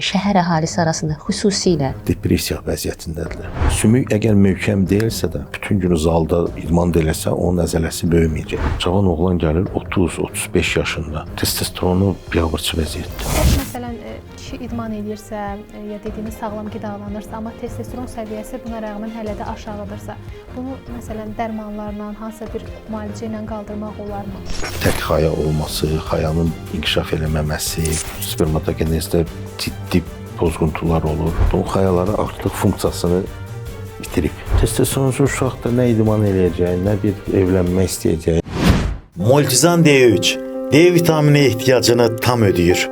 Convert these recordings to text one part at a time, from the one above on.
Şəhər əhalisi arasında xüsusilə depressiya vəziyyətindədirlər. Sümük əgər möhkəm deyilsə də, bütün gün zalda idman da eləsə, onun əzələsi böyüməyəcək. Cavan oğlan gəlir 30-35 yaşında, testosteronu biabırçı vəziyyətdə. Məsələn, kişi idman edirsə, ya dediyimiz sağlam qidalanırsa, amma testosteron səviyyəsi buna rəğmən hələ də aşağıdırsa, bunu məsələn dərmanlarla, hansısa bir müalicə ilə qaldırmaq olarmı? Tək xaya olması, xayanın inkişaf eləməməsi, spermatogenezdə ciddi pozğuntular olur. Bu xayaların artıq funksiyasını bitirib. Testosteronsuz uşaqda nə idman eləyəcək, nə bir evlənmək istəyəcək. Multizan D3 D vitamini ehtiyacını tam ödəyir.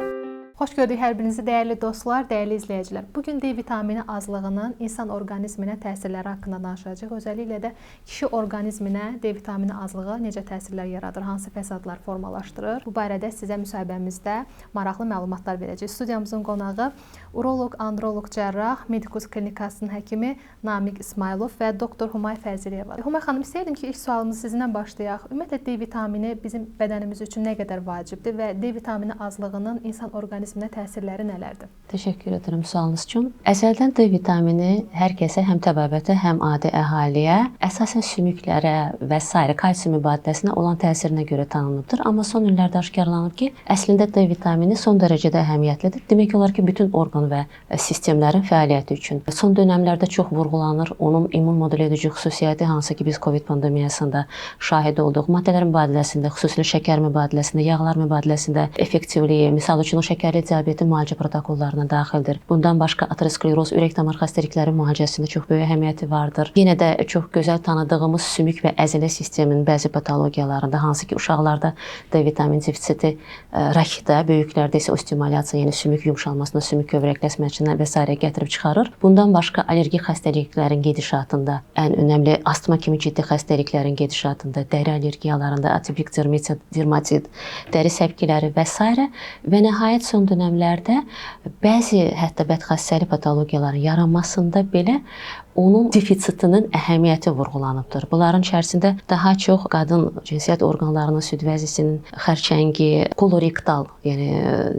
Xoş gördük hər birinizi dəyərli dostlar, dəyərli izləyicilər. Bugün D vitamini azlığının insan orqanizminə təsirləri haqqında danışacağıq. Özəlliklə də kişi orqanizminə D vitamini azlığı necə təsirlər yaradır, hansı fəsadlar formalaşdırır. Bu barədə sizə müsahibəmizdə maraqlı məlumatlar verəcəyik. Studiyamızın qonağı uroloq, androloq cərrah, Medikus klinikasının həkimi Namiq İsmailov və doktor Humay Fəziliyeva. Humay xanım, istəyirdim ki, ilk sualımızı sizindən başlayaq. Ümumiyyətlə D vitamini bizim bədənimiz üçün nə qədər vacibdir və D vitamini azlığının insan orqanizminə təsirləri nələrdir? Təşəkkür edirəm sualınız üçün. Əzəldən D vitamini hər kəsə, həm təbabətə, həm adi əhaliyə, əsasən sümüklərə və s. kalsium mübadiləsinə olan təsirinə görə tanınıbdır. Amma son illərdə aşkarlanıb ki, əslində D vitamini son dərəcədə əhəmiyyətlidir. Demək olar ki, bütün orqan və sistemlərin fəaliyyəti üçün. Son dönəmlərdə çox vurğulanır onun immun modul edici xüsusiyyəti, hansı ki biz COVID pandemiyasında şahid olduq. Maddələr mübadiləsində, xüsusilə şəkər mübadiləsində, yağlar mübadiləsində effektivliyi, misal üçün o şəkərli diabetin müalicə protokollarına daxildir. Bundan başqa ateroskleroz, ürək damar xəstəlikləri müalicəsində çox böyük əhəmiyyəti vardır. Yenə də çox gözəl tanıdığımız sümük və əzələ sisteminin bəzi patologiyalarında, hansı ki uşaqlarda D vitamin defisiti, rakda, böyüklərdə isə osteomalyasiya, yəni sümük yumşalmasına, sümük kövrəkləşməsinə və s. gətirib çıxarır. Bundan başqa allergi xəstəliklərin gedişatında, ən önəmli astma kimi ciddi xəstəliklərin gedişatında, dəri allergiyalarında, atipik dermatit, dəri səpkiləri və s. və nəhayət son dönəmlərdə bəzi hətta bədxassəli patologiyaların yaranmasında belə onun defisitinin əhəmiyyəti vurğulanıbdır. Bunların içərisində daha çox qadın cinsiyyət orqanlarının süd vəzisinin xərçəngi, kolorektal, yəni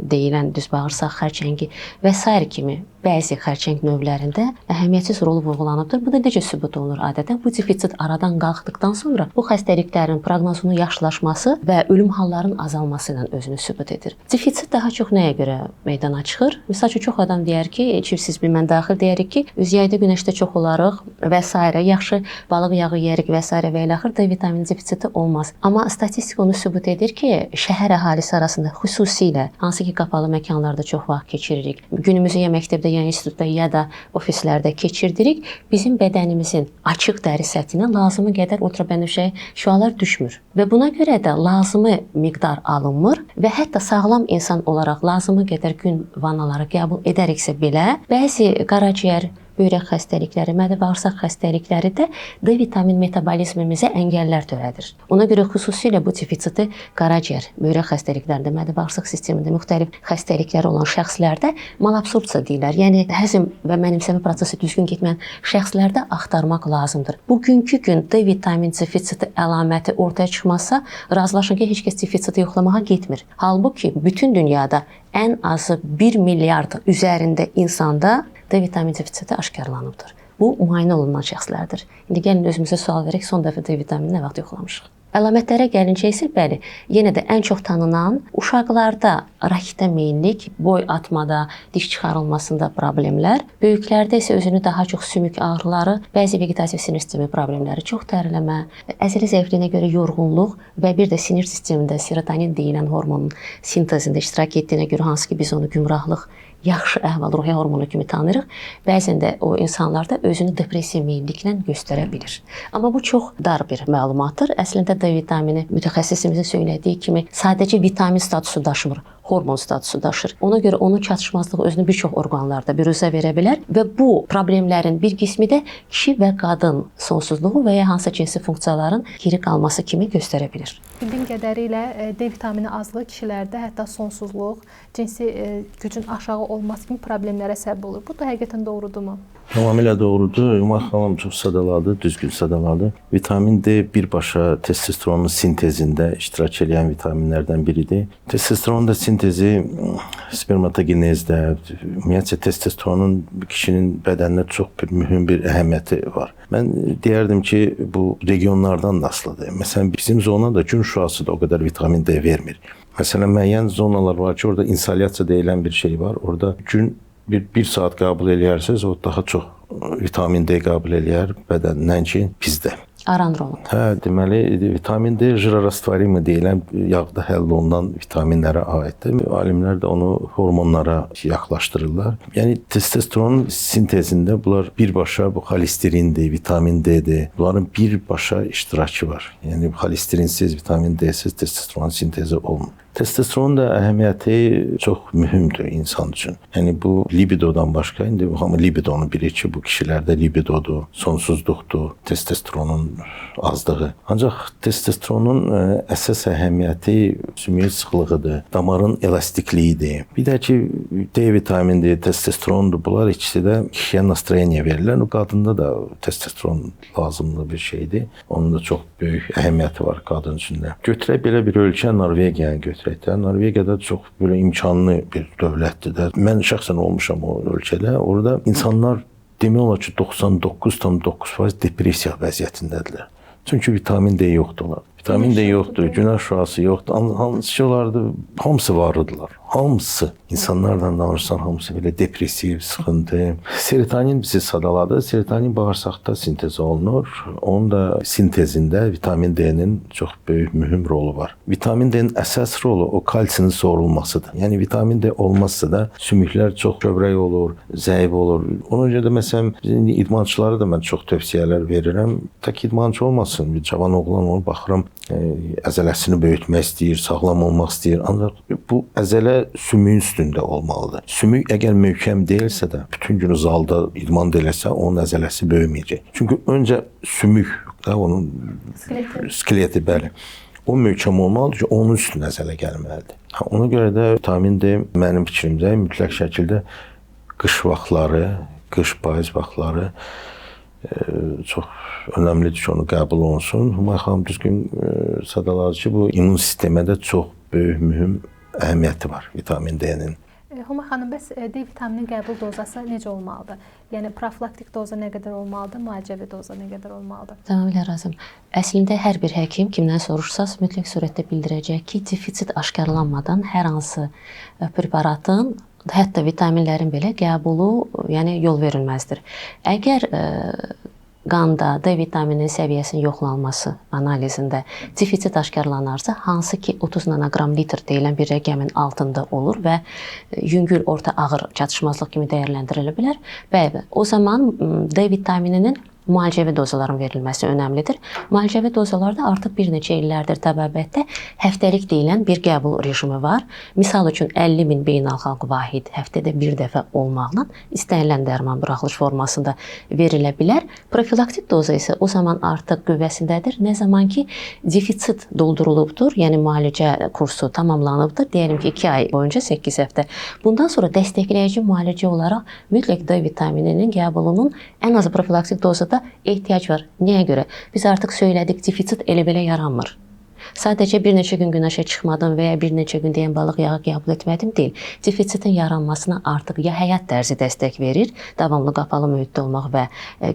deyilən düz bağırsaq xərçəngi və s. kimi bəzi xərçəng növlərində əhəmiyyətsiz rolu vurğulanıbdır. Bu da necə sübut olunur adətən? Bu defisit aradan qalxdıqdan sonra bu xəstəliklərin proqnozunun yaxşılaşması və ölüm hallarının azalması ilə özünü sübut edir. Defisit daha çox nəyə görə meydana çıxır? Məsəl üçün, çox adam deyər ki, içirsiz bir mən daxil deyərik ki, biz yayda günəşdə çox olarıq və s. yaxşı balıq yağı yeyirik və s. və ilə axır D vitamini defisiti olmaz. Amma statistika onu sübut edir ki, şəhər əhalisi arasında xüsusilə hansı ki qapalı məkanlarda çox vaxt keçiririk. Günümüzü ya məktəbdə, ya institutda, ya da ofislərdə keçirdirik. Bizim bədənimizin açıq dəri səthinə lazımı qədər ultrabənövşəyi şüalar düşmür. Və buna görə də lazımı miqdar alınmır və hətta sağlam insan olaraq lazımı qədər gün vanaları qəbul edəriksə belə, bəzi qaraciyər, böyrək xəstəlikləri, mədə-bağırsaq xəstəlikləri də D vitamin metabolizmimizə əngəllər törədir. Ona görə xüsusilə bu defisiti qaraciyər, böyrək xəstəliklərində, mədə-bağırsaq sistemində müxtəlif xəstəlikləri olan şəxslərdə malabsorpsiya deyirlər. Yəni həzm və mənimsəmə prosesi düzgün getməyən şəxslərdə axtarmaq lazımdır. Bugünkü gün D vitamin defisiti əlaməti ortaya çıxmasa, razılaşın ki, heç kəs defisiti yoxlamağa getmir. Halbuki bütün dünyada ən azı 1 milyard üzərində insanda D vitamin defisiti aşkarlanıbdır. Bu müayinə olunan şəxslərdir. İndi gəlin özümüzə sual verək, son dəfə D vitamini nə vaxt yoxlamışıq? Əlamətlərə gəlincə isə bəli, yenə də ən çox tanınan uşaqlarda rakitə meyillik, boy atmada, diş çıxarılmasında problemlər, böyüklərdə isə özünü daha çox sümük ağrıları, bəzi veqetativ sinir sistemi problemləri, çox tərləmə, əzələ zəifliyinə görə yorğunluq və bir də sinir sistemində serotonin deyilən hormonun sintezində iştirak etdiyinə görə, hansı ki biz onu gümrahlıq, yaxşı əhval-ruhiyyə hormonu kimi tanırıq. Bəzən də o insanlarda özünü depressiya meyilliklə göstərə bilir. Amma bu çox dar bir məlumatdır. Əslində D vitamini mütəxəssisimizin söylədiyi kimi sadəcə vitamin statusu daşımır, hormon statusu daşır. Ona görə onun çatışmazlığı özünü bir çox orqanlarda büruzə verə bilər və bu problemlərin bir qismi də kişi və qadın sonsuzluğu və ya hansısa cinsi funksiyaların geri qalması kimi göstərə bilir. Bildiyim qədərilə D vitamini azlığı kişilərdə hətta sonsuzluq, cinsi gücün aşağı olması kimi problemlərə səbəb olur. Bu da həqiqətən doğrudurmu? Tamamilə doğrudur. Ümar xanım çox sadaladı, düzgün sadaladı. Vitamin D birbaşa testosteronun sintezində iştirak edən vitaminlərdən biridir. Testosteron da sintezi spermatogenezdə, ümumiyyətcə testosteronun kişinin bədəninə çox mühüm bir əhəmiyyəti var. Mən deyərdim ki, bu regionlardan da asılıdır. Məsələn, bizim zona da gün şüası da o qədər vitamin D vermir. Məsələn, müəyyən zonalar var ki, orada insolyasiya deyilən bir şey var. Orada gün bir saat qəbul eləyərsiniz, o daha çox vitamin D qəbul eləyər bədəndən ki, bizdə. Arandrolun. Hə, deməli vitamin D jirorastvarimi deyilən yağda həll olunan vitaminlərə aiddir. Alimlər də onu hormonlara yaxlaşdırırlar. Yəni testosteron sintezində bunlar birbaşa bu xolesterindir, vitamin D'dir. Bunların birbaşa iştirakı var. Yəni xolesterinsiz, vitamin D'siz testosteron sintezi olmur. Testosteronun da əhəmiyyəti çox mühümdür insan üçün. Yəni bu libidodan başqa, indi hamı libidonu bilir ki, bu kişilərdə libidodur, sonsuzluqdur, testosteronun azlığı. Ancaq testosteronun əsas əhəmiyyəti sümük sıxlığıdır, damarın elastikliyidir. Bir də ki, D vitaminidir, testosterondur. Bunlar ikisi də kişiyə nastroyeniya verirlər. O qadında da testosteron lazımlı bir şeydir. Onun da çox böyük əhəmiyyəti var qadın üçündə. Götürək belə bir ölkə Norvegiyanı götürək. Norvegiyada çox böyle imkanlı bir dövlətdir də. Mən şəxsən olmuşam o ölkədə. Orada insanlar demək olar ki 99,9% depressiya vəziyyətindədirlər. Çünki vitamin D yoxdur onlar. Vitamin D yoxdur, günəş şüası yoxdur. Hansı ki onlarda hamısı varıdırlar. Hamısı. İnsanlardan danışsan hamısı belə depressiv, sıxıntı. Serotonin bizi sadaladı. Serotonin bağırsaqda sintez olunur. Onun da sintezində vitamin D'nin çox böyük, mühüm rolu var. Vitamin D'nin əsas rolu o kalsinin sorulmasıdır. Yəni vitamin D olmazsa da sümüklər çox kövrək olur, zəif olur. Ona görə də məsələn idmançılara da mən çox tövsiyələr verirəm. Tək idmançı olmasın, bir cavan oğlan olur, baxıram əzələsini böyütmək istəyir, sağlam olmaq istəyir. Ancaq bu əzələ sümüyün üstündə olmalıdır. Sümük əgər möhkəm deyilsə də, bütün gün zalda idman eləsə, onun əzələsi böyüməyəcək. Çünki öncə sümük da onun skeleti bəli. O möhkəm olmalıdır ki, onun üstünə əzələ gəlməlidir. Ona görə də vitamin D mənim fikrimdə mütləq şəkildə qış vaxtları, qış payız vaxtları çox önəmlidir ki, onu qəbul olunsun. Hümay xanım düzgün sadaladı ki, bu immun sistemə də çox böyük, mühüm əhəmiyyəti var vitamin D-nin. Hümay xanım, bəs D vitaminin qəbul dozası necə olmalıdır? Yəni profilaktik doza nə qədər olmalıdır, müalicəvi doza nə qədər olmalıdır? Tamamilə razıyam. Əslində hər bir həkim kimdən soruşsaz mütləq surətdə bildirəcək ki, defisit aşkarlanmadan hər hansı preparatın, hətta vitaminlərin belə qəbulu, yəni yol verilməzdir. Əgər qanda D vitaminin səviyyəsinin yoxlanması analizində defisit aşkarlanarsa, hansı ki 30 nanoqram litr deyilən bir rəqəmin altında olur və yüngül, orta, ağır çatışmazlıq kimi dəyərləndirilə bilər. Bəli, o zaman D vitamininin müalicəvi dozaların verilməsi önəmlidir. Müalicəvi dozalarda artıq bir neçə illərdir təbabətdə həftəlik deyilən bir qəbul rejimi var. Misal üçün 50.000 beynəlxalq vahid həftədə bir dəfə olmaqla istənilən dərman buraxılış formasında verilə bilər. Profilaktik doza isə o zaman artıq qüvvəsindədir. Nə zaman ki defisit doldurulubdur, yəni müalicə kursu tamamlanıbdır, deyəlim ki 2 ay boyunca 8 həftə. Bundan sonra dəstəkləyici müalicə olaraq mütləq D vitamininin qəbulunun ən azı profilaktik dozada ehtiyac var. Niyə görə? Biz artıq söylədik, defisit elə-belə yaranmır. Sadəcə bir neçə gün günəşə çıxmadım və ya bir neçə gün deyən balıq yağı qəbul etmədim deyil. Defisitin yaranmasına artıq ya həyat tərzi dəstək verir, davamlı qapalı mühitdə olmaq və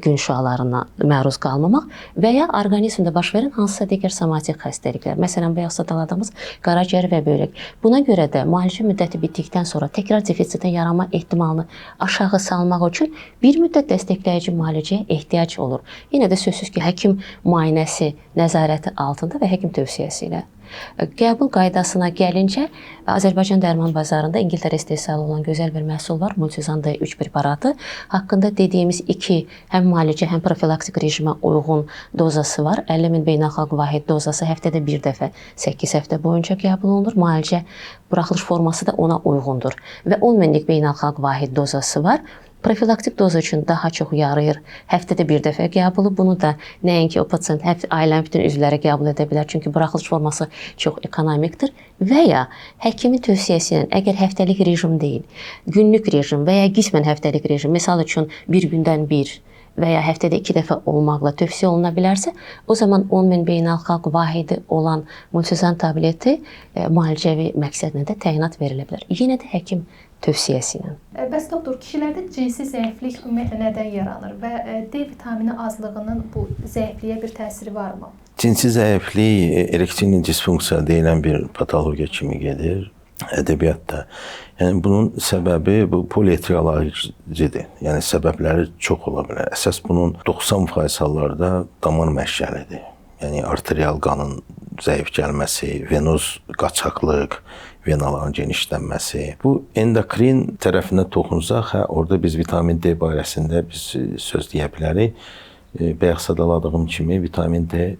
gün şüalarına məruz qalmamaq və ya orqanizmdə baş verən hansısa digər somatik xəstəliklər. Məsələn, bayaq sadaladığımız qaraciyər və böyrək. Buna görə də müalicə müddəti bitdikdən sonra təkrar defisitin yaranma ehtimalını aşağı salmaq üçün bir müddət dəstəkləyici müalicəyə ehtiyac olur. Yenə də sözsüz ki, həkim müayinəsi, nəzarəti altında və həkim tövsiyəsi ilə. Qəbul qaydasına gəlincə, Azərbaycan dərman bazarında İngiltərə istehsalı olan gözəl bir məhsul var, Multizan D3 preparatı. Haqqında dediyimiz 2 həm müalicə, həm profilaktik rejimə uyğun dozası var. 50.000 beynəlxalq vahid dozası həftədə bir dəfə 8 həftə boyunca qəbul olunur. Müalicə buraxılış forması da ona uyğundur. Və 10.000-lik beynəlxalq vahid dozası var. Profilaktik doza üçün daha çox yarayır. Həftədə bir dəfə qəbulu. Bunu da nəinki o pasient, ailənin bütün üzvləri qəbul edə bilər. Çünki buraxılış forması çox ekonomikdir. Və ya həkimin tövsiyəsi ilə əgər həftəlik rejim deyil, günlük rejim və ya qismən həftəlik rejim, misal üçün bir gündən bir və ya həftədə 2 dəfə olmaqla tövsiyə oluna bilərsə, o zaman 10.000 beynəlxalq vahidi olan multizan tableti müalicəvi məqsədlə də təyinat verilə bilər. Yenə də həkim tövsiyəsi ilə. Bəs doktor, kişilərdə cinsi zəiflik ümumiyyətlə nədən yaranır və D vitamini azlığının bu zəifliyə bir təsiri varmı? Cinsi zəiflik erektil disfunksiya deyilən bir patologiya kimi gedir ədəbiyyatda. Yəni bunun səbəbi bu polietriolojidir. Yəni səbəbləri çox ola bilər. Əsas bunun 90% hallarda damar məşğəlidir. Yəni arterial qanın zəif gəlməsi, venoz qaçaqlıq, venaların genişlənməsi. Bu endokrin tərəfinə toxunsaq, orada biz vitamin D barəsində biz söz deyə bilərik. Bayaq sadaladığım kimi vitamin D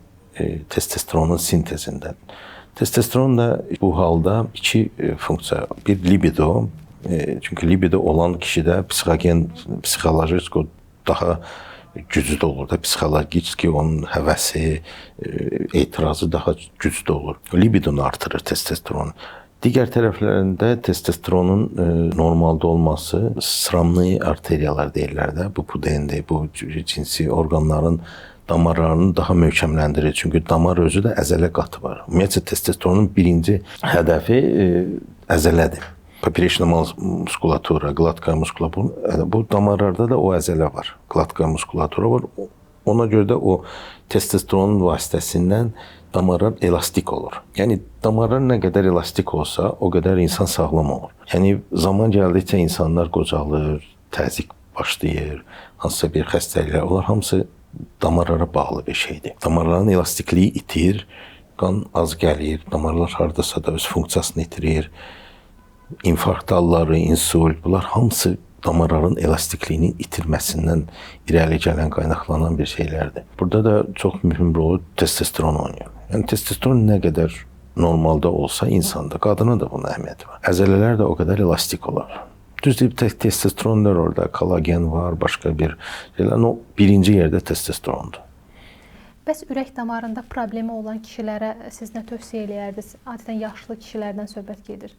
testosteronun sintezindədir. Testosteron da bu halda iki funksiya. Bir libido, çünki libido olan kişidə psixolojik daha güclü olur da, psixologik onun həvəsi, etirazı daha güclü olur. Libidonu artırır testosteron. Digər tərəflərində testosteronun normalda olması sıramlı arteriyalar deyirlər də, bu pudendi, bu cinsi orqanların damarlarını daha möhkəmləndirir. Çünki damar özü də əzələ qatı var. Ümumiyyətlə testosteronun birinci hədəfi əzələdir. Popreçnal muskulatura, qlatkaya muskulatura, bu damarlarda da o əzələ var. Qlatkaya muskulatura var. Ona görə də o testosteronun vasitəsindən damarlar elastik olur. Yəni damarlar nə qədər elastik olsa, o qədər insan sağlam olur. Yəni zaman gəldikcə insanlar qocalır, təzyiq başlayır, hansısa bir xəstəliklər, onlar hamısı damarlara bağlı bir şeydir. Damarların elastikliyi itir, qan az gəlir, damarlar hardasa da öz funksiyasını itirir. İnfarkt halları, insult, bunlar hamısı damarların elastikliğinin itirməsindən irəli gələn, qaynaqlanan bir şeylərdir. Burada da çox mühüm rol testosteron oynayır. Yəni testosteron nə qədər normalda olsa insanda, qadına da bunun əhəmiyyəti var. Əzələlər də o qədər elastik olar. Düzdür, testosteron da orada, kollagen var, başqa bir şeylər. O birinci yerdə testosterondur. Bəs ürək damarında problemi olan kişilərə siz nə tövsiyə eləyərdiniz? Adətən yaşlı kişilərdən söhbət gedir.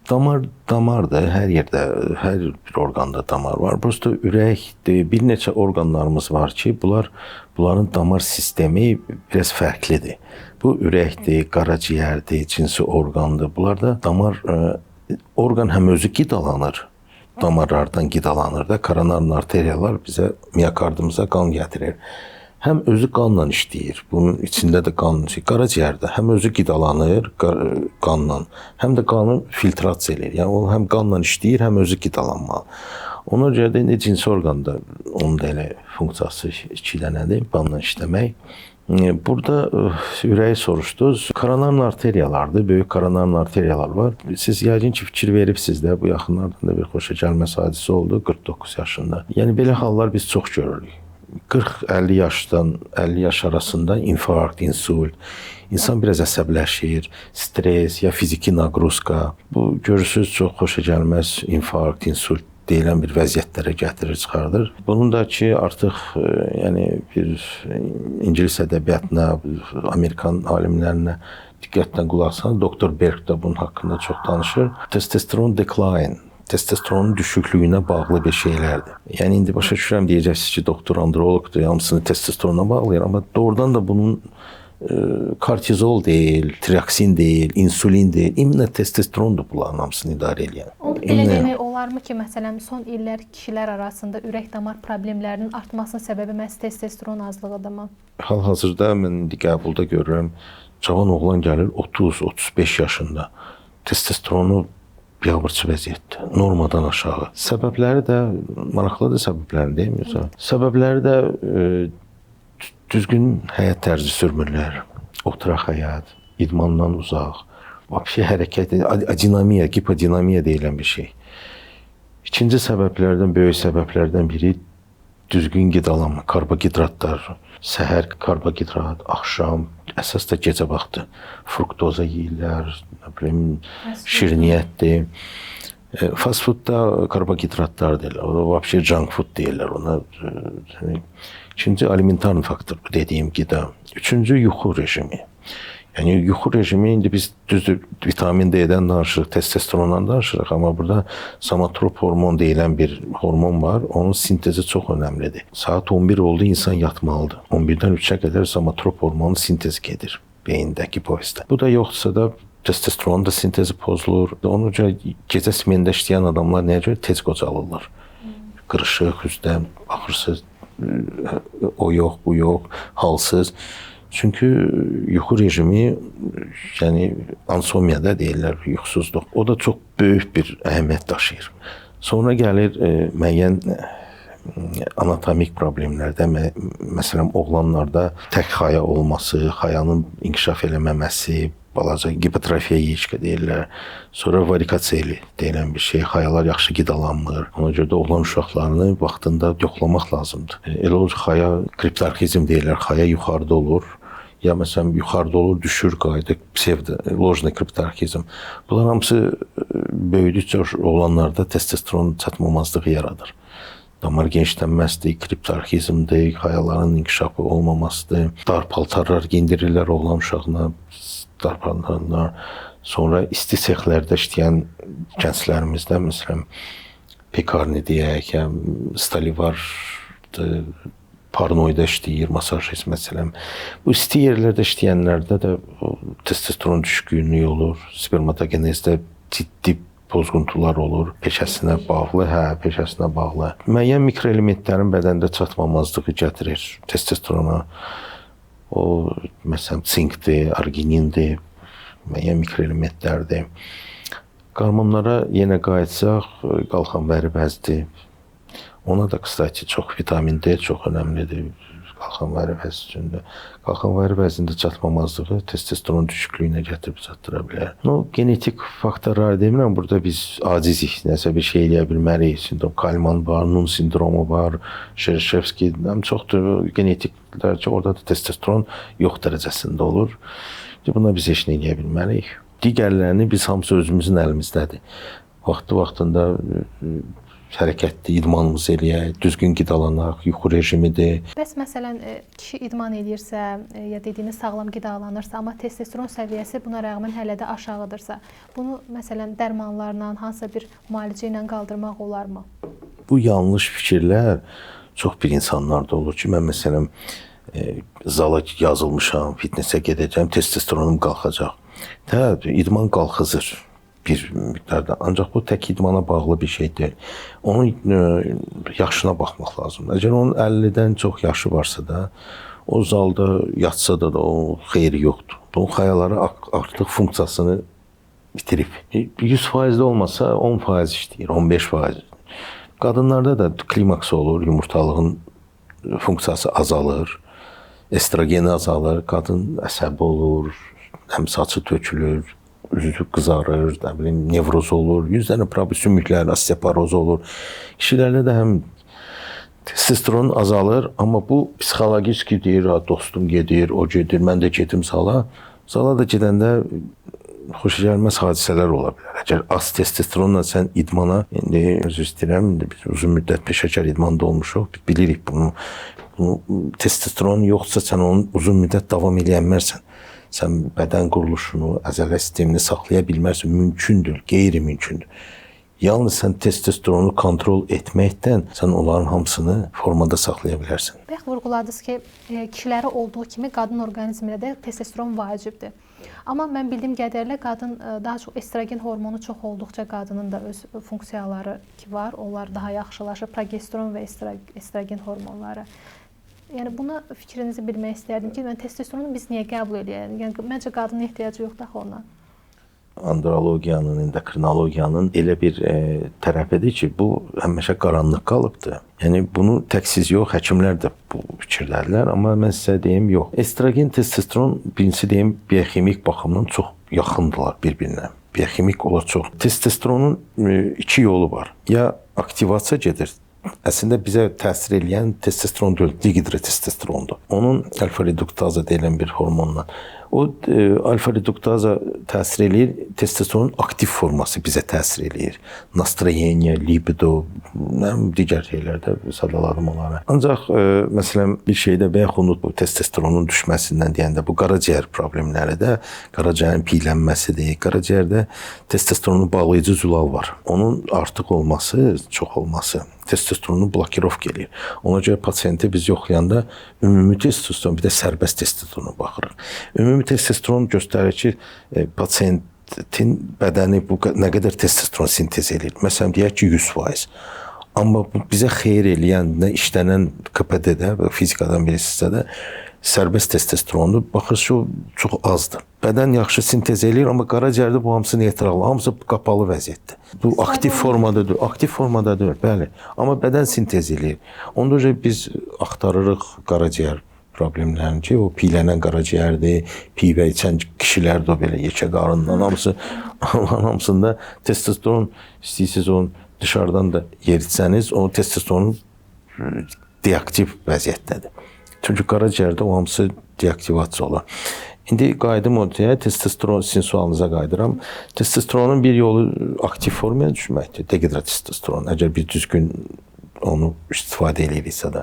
Damardır, hər yerdə, hər bir orqanda damar var. Prosta ürəkdir, bir neçə orqanlarımız var ki, bunların damar sistemi biraz fərqlidir. Bu ürəkdir, qaraciyərdir, cinsi orqandır. Bunlarda damar orqan həm özü qidalanır, damarlardan qidalanır da, koronar arteriyalar bizə miokardımıza qan gətirir. Həm özü qanla işləyir. Bunun içində də qan, qaraciyərdə həm özü qidalanır qanla, həm də qanı filtrasiya edir. Yəni o həm qanla işləyir, həm özü qidalanmalı. Ona görə də cinsi orqanda onun da elə funksiyası iki dənədir, qanla işləmək. Burada ürəyi soruşdunuz. Koronar arteriyalardır, böyük koronar arteriyalar var. Siz yəqin ki, fikir veribsiniz də, bu yaxınlardan da bir xoşagəlməz hadisi oldu 49 yaşında. Yəni belə hallar biz çox görürük. 40-50 yaşdan 50 yaş arasında infarkt, insult, insan biraz əsəbləşir, stres ya fiziki naqruzka. Bu görürsünüz çox xoşagəlməz infarkt, insult deyilən bir vəziyyətlərə gətirir, çıxardır. Bunun da ki, artıq yəni bir İngilis ədəbiyyatına, Amerikan alimlərinə diqqətlə qulaq assanız, Dr. Berg də bunun haqqında çox danışır. Testosteron decline, testosteronun düşüklüyünə bağlı bir şeylərdir. Yəni indi başa düşürəm, deyəcəksiniz ki, doktor andrologdur, hamısını testosterona bağlayır, amma doğrudan da bunun kortizol deyil, triaksin deyil, insulin deyil, imенно testosterondur bunların hamısını idarə edən. Elə demək olarmı ki, məsələn, son illər kişilər arasında ürək damar problemlərinin artmasının səbəbi məhz testosteron azlığıdırmı? Hal-hazırda mən indi qəbulda görürəm, cavan oğlan gəlir 30-35 yaşında, testosteronu biabırçı vəziyyətdə, normadan aşağı. Səbəbləri də, maraqlıdır səbəblərini deymiyorsa. Səbəbləri də düzgün həyat tərzi sürmürlər, oturaq həyat, idmandan uzaq, vəbşi hərəkət, adinamiya, hipodinamiya deyilən bir şey. İkinci səbəblərdən, böyük səbəblərdən biri düzgün qidalanma, karbohidratlar, səhər karbohidrat, axşam, əsas da gecə vaxtı fruktoza yeyirlər, şirniyyətdir. Fast foodda karbohidratlar deyirlər. O vəbşə junk food deyirlər ona. İkinci alimentarный faktor bu dediyim qida. Üçüncü yuxu rejimi. Yəni yuxu rejimi indi biz düzdür vitamin D-dən danışırıq, testosterondan danışırıq, amma burada somatrop hormon deyilən bir hormon var. Onun sintezi çox önəmlidir. Saat 11 oldu, insan yatmalıdır. 11-dən 3-ə qədər somatrop hormonu sintez gedir beyindəki hipofizdə. Bu da yoxsa da testosteron da sintezi pozulur. Ona görə gecə smenində işləyən adamlar nəyə görə tez qocalırlar? Qırışıq, üzdə baxırsınız, o yox, bu yox, halsız. Çünki yuxu rejimi, yəni ansomiyada deyirlər, yuxusuzluq. O da çox böyük bir əhəmiyyət daşıyır. Sonra gəlir müəyyən anatomik problemlərdə, məsələn, oğlanlarda tək xaya olması, xayanın inkişaf eləməməsi, balaca hipotrofiya yeyişkə deyirlər. Sonra varikoseli deyilən bir şey, xayalar yaxşı qidalanmır. Ona görə də oğlan uşaqlarını vaxtında yoxlamaq lazımdır. Elə olur xaya kriptarxizm deyirlər, xaya yuxarıda olur. Ya məsələn yuxarıda olur, düşür, qayıdır, psevdo kriptarxizm. Bunlar hamısı böyüdükcə oğlanlarda testosteron çatmamazlığı yaradır. Damar genişlənməzdir, kriptarxizmdir, xayaların inkişafı olmamasıdır. Dar paltarlar geyindirirlər oğlan uşağına, dar paltarlar. Sonra isti sexlərdə işləyən gənclərimizdə, məsələn, pekarni deyək, stalivardır, parnoyda işləyir, masajist məsələn. Bu isti yerlərdə işləyənlərdə də testosteron düşkünlüyü olur, spermatogenezdə ciddi pozğuntular olur, peşəsinə bağlı, peşəsinə bağlı. Müəyyən mikroelementlərin bədəndə çatmamazlığı gətirir testosterona. O, məsələn, sinkdir, arginindir, müəyyən mikroelementlərdir. Qarmonlara yenə qayıtsaq, qalxanvari bəzdir. Ona da kısaca çox vitamin D çox önəmlidir qalxanvari bəz üçündə. Qalxanvari bəzində çatmamazlığı testosteron düşüklüyünə gətirib çatdıra bilər. Genetik faktorlar demirəm, burada biz acizik, nəsə bir şey eləyə bilmərik. Sindrom Kalman var, Nun sindromu var, Shershevski, çoxdur genetiklər ki, orada da testosteron yox dərəcəsində olur. Buna biz heç nə eləyə bilmərik. Digərlərini biz hamısı özümüzün əlimizdədir. Vaxtında hərəkətli idmanımızı eləyək, düzgün qidalanaq, yuxu rejimidir. Bəs məsələn, kişi idman edirsə, ya dediyiniz sağlam qidalanırsa, amma testosteron səviyyəsi buna rəğmən hələ də aşağıdırsa, bunu məsələn dərmanlarla, hansısa bir müalicə ilə qaldırmaq olarmı? Bu yanlış fikirlər çox bir insanlarda olur ki, mən məsələn zala yazılmışam, fitnessə gedəcəm, testosteronum qalxacaq. İdman qalxızır bir miqdarda. Ancaq bu tək idmana bağlı bir şey deyil. Onun yaşına baxmaq lazımdır. Əgər onun 50-dən çox yaşı varsa da, o zalda yatsa da o xeyri yoxdur. Onun xayaları artıq funksiyasını bitirib. 100% də olmasa 10% işləyir, 15%. Qadınlarda da klimaks olur, yumurtalığın funksiyası azalır, estrogeni azalır, qadın əsəbi olur, həm saçı tökülür, üzü qızarır, nevroz olur, 100 dənə problem, sümüklər, osteoporoz olur. Kişilərdə də həm testosteron azalır, amma bu psixologik deyir, dostum gedir, o gedir, mən də gedim zala. Zala da gedəndə xoşagəlməz hadisələr ola bilər. Əgər az testosteronla sən idmana, indi özür istəyirəm, biz uzun müddət peşəkar idmanda olmuşuq, biz bilirik bunu. Testosteron yoxsa sən onu uzun müddət davam eləyənmərsən. Sən bədən quruluşunu, əzələ sistemini saxlaya bilmərsən, mümkündür, qeyri-mümkündür. Yalnız sən testosteronu kontrol etməkdən sən onların hamısını formada saxlaya bilərsən. Bayaq vurğuladınız ki, kişilərə olduğu kimi qadın orqanizmində də testosteron vacibdir. Amma mən bildiyim qədərlə qadın daha çox estrogen hormonu çox olduqca qadının da öz funksiyaları ki var, onlar daha yaxşılaşır, progesteron və estrogen hormonları. Yəni buna fikrinizi bilmək istərdim ki, testosteronu biz niyə qəbul edək? Yəni məncə qadının ehtiyacı yoxdur axı ona. Andrologiyanın, endokrinologiyanın elə bir tərəfidir ki, bu həmişə qaranlıq qalıbdır. Yəni bunu tək siz yox, həkimlər də bu fikirdədirlər, amma mən sizə deyim, yox. Estrogen, testosteron birincisi deyim, bioximik baxımdan çox yaxındılar bir-birinə. Bioximik olar çox. Testosteronun iki yolu var. Ya aktivasiya gedir əslində bizə təsir edən testosteron deyil, dihidrotestosterondur. Onun alfa-reduktaza deyilən bir hormonla. O alfa-reduktaza təsir eləyir, testosteronun aktiv forması bizə təsir eləyir. Nastrayeniya, libido, digər şeylərdə sadaladım onları. Ancaq məsələn bir şeydə və yaxud bu testosteronun düşməsindən deyəndə bu qaraciyər problemləri də, qaraciyərin piylənməsidir. Qaraciyərdə testosteronun bağlayıcı zülal var. Onun artıq olması, çox olması testosteronu blokirovka eləyir. Ona görə pasienti biz yoxlayanda ümumi testosteron, bir də sərbəst testosterona baxırıq. Ümumi testosteron göstərir ki, pasientin bədəni bu nə qədər testosteron sintez edir. Məsələn, deyək ki, 100%. Amma bu bizə xeyir eləyən, nə işlənən KPD-də, fizikadan bilirsinizsə də, sərbəst testosterondur. Baxırsınız ki, o çox azdır. Bədən yaxşı sintez eləyir, amma qaraciyərdə bu hamısı neytral, hamısı qapalı vəziyyətdə. Bu aktiv formadadır, aktiv formadadır, bəli. Amma bədən sintez eləyir. Onda biz axtarırıq qaraciyər problemlərini ki, o piylənən qaraciyərdir, pivə içən kişilər də belə yekə qarından hamısında testosteron istəyirsiniz onu dışarıdan da yeritsəniz, o testosteron deaktiv vəziyyətdədir. Çünki qaraciyərdə o hamısı deaktivasiya olur. İndi qayıdım o deyə, testosteron sizin sualınıza qayıdıram. Testosteronun bir yolu aktiv formaya düşməkdir, dehidrotestosteron. Əgər bir düzgün onu istifadə ediriksə də.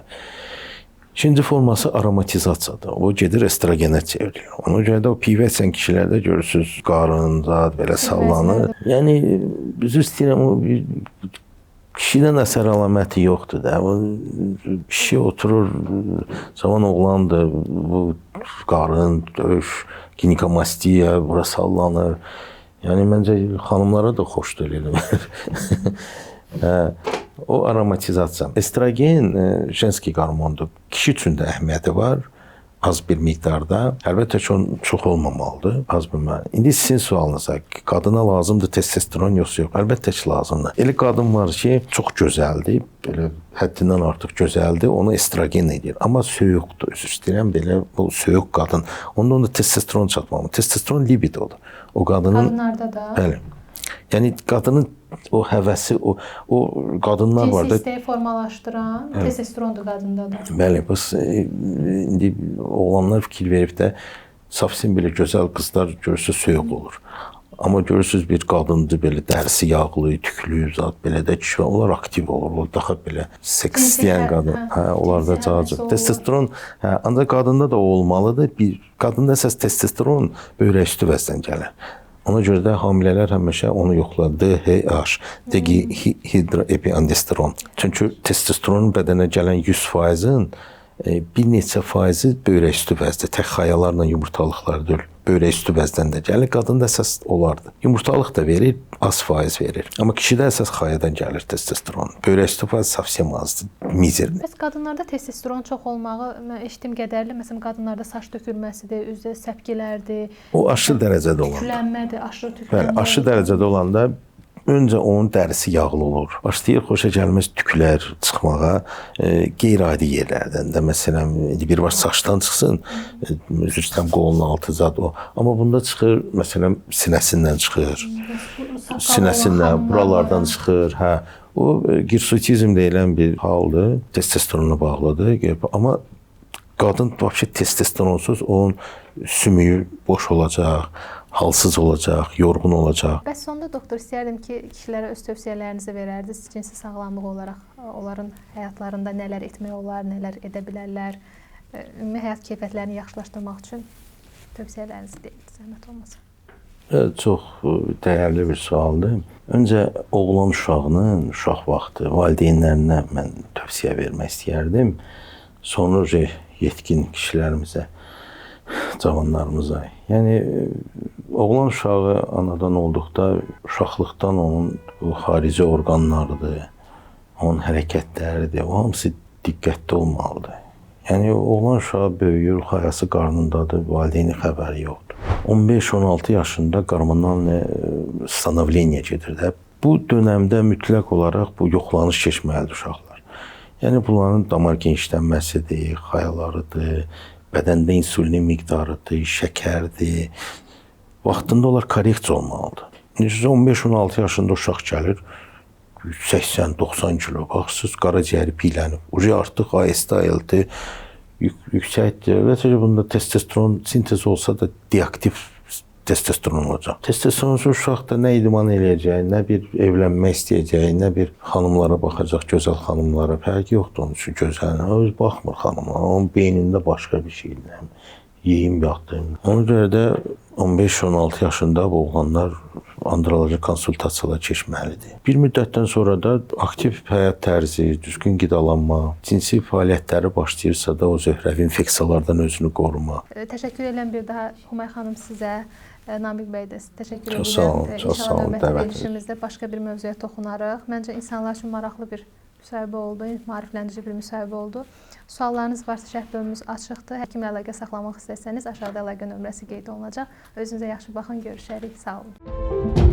İkinci forması aromatizasiyadır. O gedir estrogenə çevrilir. Ona görə də o pivə içən kişilərdə görürsünüz, qarında belə sallanır. Yəni, üzr istəyirəm, o kişidən əsər əlaməti yoxdur da. Kişi oturur, cavan oğlandır, bu qarın, döş, ginekamastiya, bura sallanır. Yəni, məncə xanımlara da xoşdur elə. O aromatizasiya. Estrogen jenski hormondur. Kişi üçün də əhəmiyyəti var. Az bir miqdarda. Əlbəttə ki, çox olmamalıdır. Az bir məqdarda. İndi sizin sualınıza, qadına lazımdır testosteron yoxsa yox? Əlbəttə ki, lazımdır. Elə qadın var ki, çox gözəldir, belə həddindən artıq gözəldir, onu estrogen edir. Amma söyüqdur. Üzr istəyirəm, belə bu söyüq qadın. Onda testosteron çatmalıdır. Testosteron libidodur. O qadının... Qadınlarda da? Bəli. Yəni, qadının o həvəsi, o qadınlar var da... Cins istəyi formalaşdıran testosterondur qadında da. Bəli, indi oğlanlar fikir verib də, safsin belə gözəl qızlar görürsünüz söyüq olur. Amma görürsünüz bir qadındır, belə dərisi yağlı, tüklü, zat, belə də kişi, onlar aktiv olur, o daha belə seks istəyən qadın. Onlarda cavacıq. Testosteron, ancaq qadında da o olmalıdır. Qadında əsas testosteron böyrək üstü vəzdən gəlir. Ona görə də hamilələr həmişə onu yoxlar. DHH, dehidroepiandrosteron. Çünki testosteronun bədənə gələn 100%-in bir neçə faizi böyrək üstü vəzdə, tək xayalarla yumurtalıqlar deyil. Böyrək üstü vəzdən də gəlir. Qadında əsas olardı. Yumurtalıq da verir, az faiz verir. Amma kişidə əsas xayadan gəlir testosteron. Böyrək üstü faiz savsiyəm azdır, mizerdir. Bəs qadınlarda testosteron çox olmağı, mən eşitdim qədərli, məsələn, qadınlarda saç tökülməsidir, üzdə səpkilərdir. O aşırı dərəcədə olanda. Tüklənmədir, aşırı tüklənmədir. Bəli, aşırı dərəcədə olanda öncə onun dərisi yağlı olur. Başlayır xoşagəlməz tüklər çıxmağa qeyri-adi yerlərdən də. Məsələn, bir var saçdan çıxsın, üzr istəyirəm, qolunun altı zad o. Amma bunda çıxır, məsələn, sinəsindən çıxır. Sinəsindən, buralardan çıxır. O girsutizm deyilən bir haldır, testosterona bağlıdır. Amma qadın testosteronsuz onun sümüyü boş olacaq, halsız olacaq, yorğun olacaq. Bəs sonda doktor istəyərdim ki, kişilərə öz tövsiyələrinizi verərdiniz. Cinsi sağlamlıq olaraq onların həyatlarında nələr etmək olar, nələr edə bilərlər, ümumi həyat keyfiyyətlərini yaxşılaşdırmaq üçün tövsiyələrinizi deyin, zəhmət olmasa. Çox dəyərli bir sualdır. Öncə oğlan uşağının uşaq vaxtı valideynlərinə mən tövsiyə vermək istəyərdim. Sonra yetkin kişilərimizə, cavanlarımıza. Yəni, oğlan uşağı anadan olduqda uşaqlıqdan onun bu xarici orqanlarıdır, onun hərəkətləridir, o hamısı diqqətli olmalıdır. Yəni, oğlan uşağı böyüyür, xayası qarnındadır, valideyni xəbəri yoxdur. 15-16 yaşında hormonal stanovleniya gedir də. Bu dönəmdə mütləq olaraq bu yoxlanış keçməlidir uşaqlar. Yəni, bunların damar genişlənməsidir, xayalarıdır, bədəndə insulinin miqdarıdır, şəkərdir. Vaxtında onlar korreksiya olmalıdır. 15-16 yaşında uşaq gəlir, 80-90 kilo. Baxsız qaraciyəri piylənib. Ucu artıq AST yüksəkdir. Və təbii bunda testosteron sintezi olsa da deaktiv testosteron olacaq. Testosteronsuz uşaqda nə idman eləyəcək, nə bir evlənmək istəyəcək, nə bir xanımlara baxacaq, gözəl xanımlara. Fərqi yoxdur onun üçün gözəl. Öz baxmır xanımlara. Onun beynində başqa bir şeydir. Yeyim yatdım. Ona görə də 15-16 yaşında bu oğlanlar androloji konsultasiyalara keçməlidir. Bir müddətdən sonra da aktiv həyat tərzi, düzgün qidalanma, cinsi fəaliyyətləri başlayırsa da o zöhrəvi infeksiyalardan özünü qoruma. Təşəkkür edirəm bir daha Humay xanım sizə. Namiq bəy də təşəkkür edirəm. Çox sağ olun, çox sağ olun. Verilişimizdə başqa bir mövzuya toxunarıq. Məncə insanlar üçün maraqlı bir müsahibə oldu, maarifləndirici bir müsahibə oldu. Suallarınız varsa şərh bölümümüz açıqdır. Həkimlə əlaqə saxlamaq istəsəniz aşağıda əlaqə nömrəsi qeyd olunacaq. Özünüzə yaxşı baxın, görüşərik. Sağ olun.